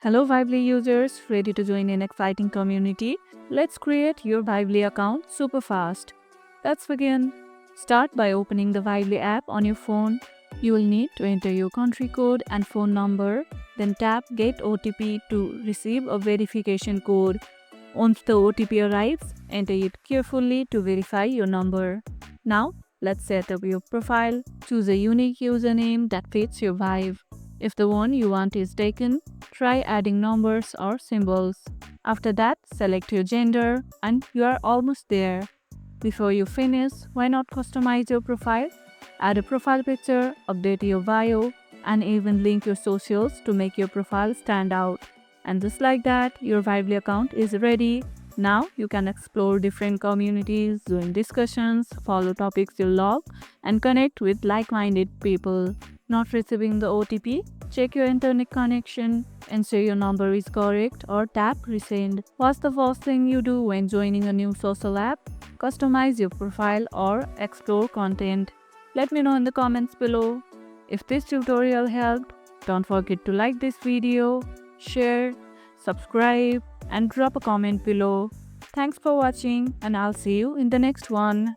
Hello Vively users, ready to join an exciting community? Let's create your Vively account super fast. Let's begin. Start by opening the Vively app on your phone. You will need to enter your country code and phone number, then tap Get OTP to receive a verification code. Once the OTP arrives, enter it carefully to verify your number. Now, let's set up your profile. Choose a unique username that fits your vibe. If the one you want is taken, try adding numbers or symbols. After that, select your gender and you are almost there. Before you finish, why not customize your profile? Add a profile picture, update your bio, and even link your socials to make your profile stand out. And just like that, your Vively account is ready. Now you can explore different communities, join discussions, follow topics you love, and connect with like minded people. Not receiving the OTP? Check your internet connection, ensure your number is correct, or tap resend. What's the first thing you do when joining a new social app? Customize your profile or explore content. Let me know in the comments below. If this tutorial helped, don't forget to like this video, share, subscribe, and drop a comment below. Thanks for watching, and I'll see you in the next one.